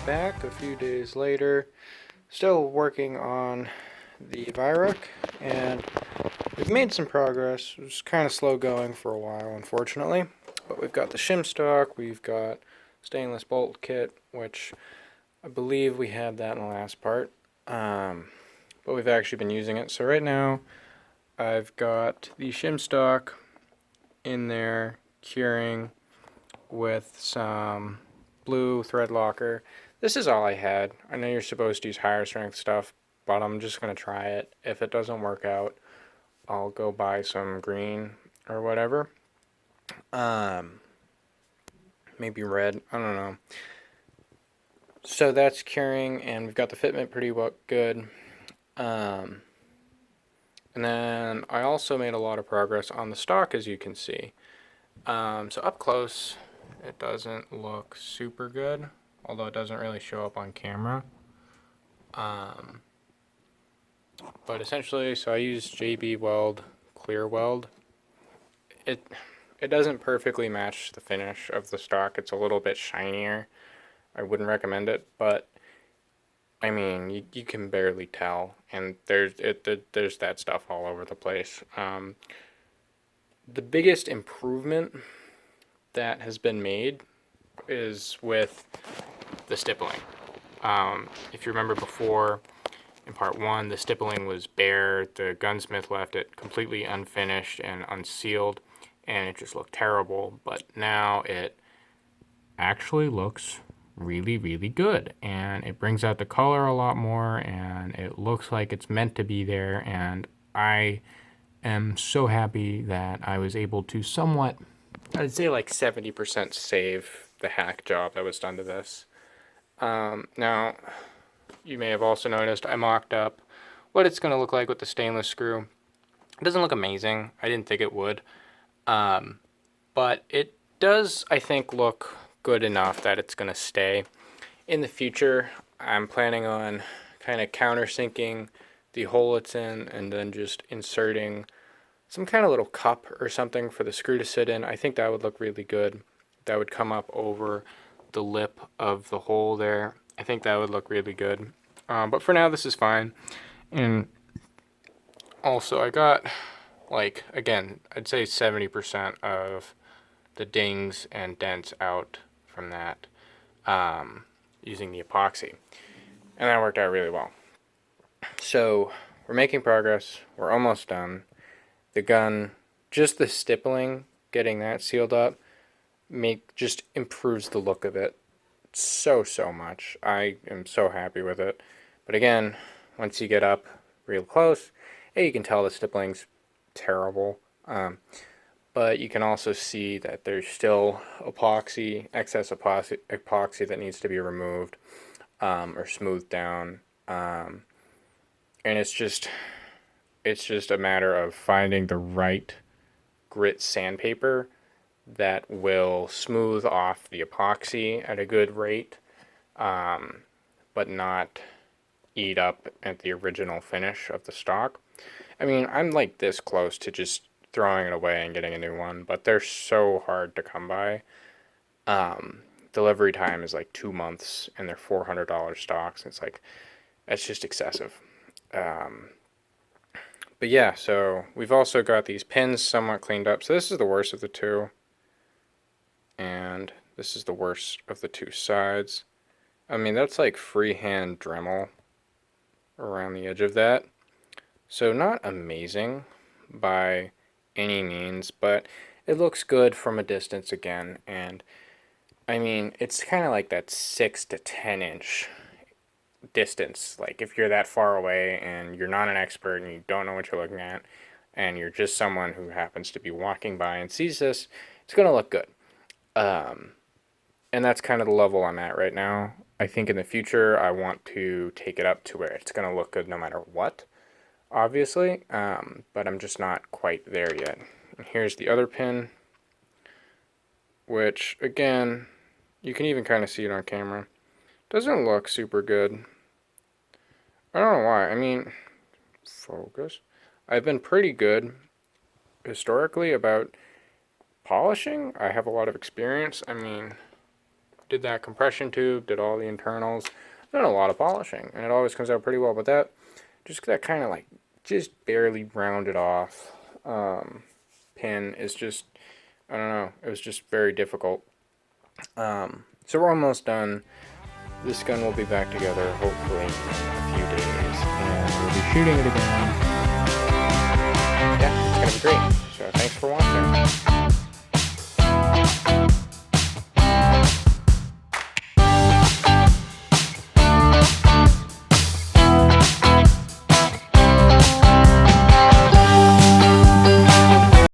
back a few days later, still working on the Virock, and we've made some progress. It was kind of slow going for a while, unfortunately, but we've got the shim stock, we've got stainless bolt kit, which I believe we had that in the last part, but we've actually been using it. So right now, I've got the shim stock in there curing with some blue thread locker. This is all I had. I know you're supposed to use higher strength stuff, but I'm just going to try it. If it doesn't work out, I'll go buy some green or whatever. Maybe red. I don't know. So that's curing, and we've got the fitment pretty good. And then I also made a lot of progress on the stock, as you can see. So up close, it doesn't look super good, although it doesn't really show up on camera. But essentially, so I use JB Weld Clear Weld. It doesn't perfectly match the finish of the stock. It's a little bit shinier. I wouldn't recommend it, but I mean, you can barely tell, and there's that stuff all over the place. The biggest improvement that has been made is with the stippling. If you remember before, in part 1, the stippling was bare. The gunsmith left it completely unfinished and unsealed, and it just looked terrible. But now it actually looks really, really good, and it brings out the color a lot more, and it looks like it's meant to be there. And I am so happy that I was able to somewhat, I'd say like 70% save the hack job that was done to this. Now, you may have also noticed I mocked up what it's going to look like with the stainless screw. It doesn't look amazing. I didn't think it would. But it does, I think, look good enough that it's going to stay. In the future, I'm planning on kind of countersinking the hole it's in and then just inserting some kind of little cup or something for the screw to sit in. I think that would look really good. That would come up over the lip of the hole there. I think that would look really good. But for now, this is fine. And also, I got, like, again, I'd say 70% of the dings and dents out from that using the epoxy. And that worked out really well. So, we're making progress. We're almost done. The gun, just the stippling, getting that sealed up, just improves the look of it so much. I am so happy with it. But again, once you get up real close, you can tell the stippling's terrible. But you can also see that there's still excess epoxy that needs to be removed or smoothed down. And it's just a matter of finding the right grit sandpaper that will smooth off the epoxy at a good rate, but not eat up at the original finish of the stock. I mean, I'm like this close to just throwing it away and getting a new one, but they're so hard to come by. Delivery time is like 2 months, and they're $400 stocks. It's like, that's just excessive. But yeah, so we've also got these pins somewhat cleaned up. So this is the worst of the two, and this is the worst of the two sides. I mean, that's like freehand Dremel around the edge of that. So not amazing by any means, but it looks good from a distance again. And I mean, it's kind of like that 6 to 10 inch distance. Like if you're that far away and you're not an expert and you don't know what you're looking at, and you're just someone who happens to be walking by and sees this, it's going to look good. And that's kind of the level I'm at right now. I think in the future I want to take it up to where it's going to look good no matter what, obviously, but I'm just not quite there yet. And here's the other pin, which again, you can even kind of see it on camera. Doesn't look super good. I don't know why. I mean, focus. I've been pretty good historically about polishing. I have a lot of experience. I mean, did that compression tube, did all the internals, done a lot of polishing, and it always comes out pretty well. But that kind of like just barely rounded off pin is just, I don't know, it was just very difficult. So we're almost done. This gun will be back together hopefully in a few days, and we'll be shooting it again. Yeah, it's gonna be great. So thanks for watching.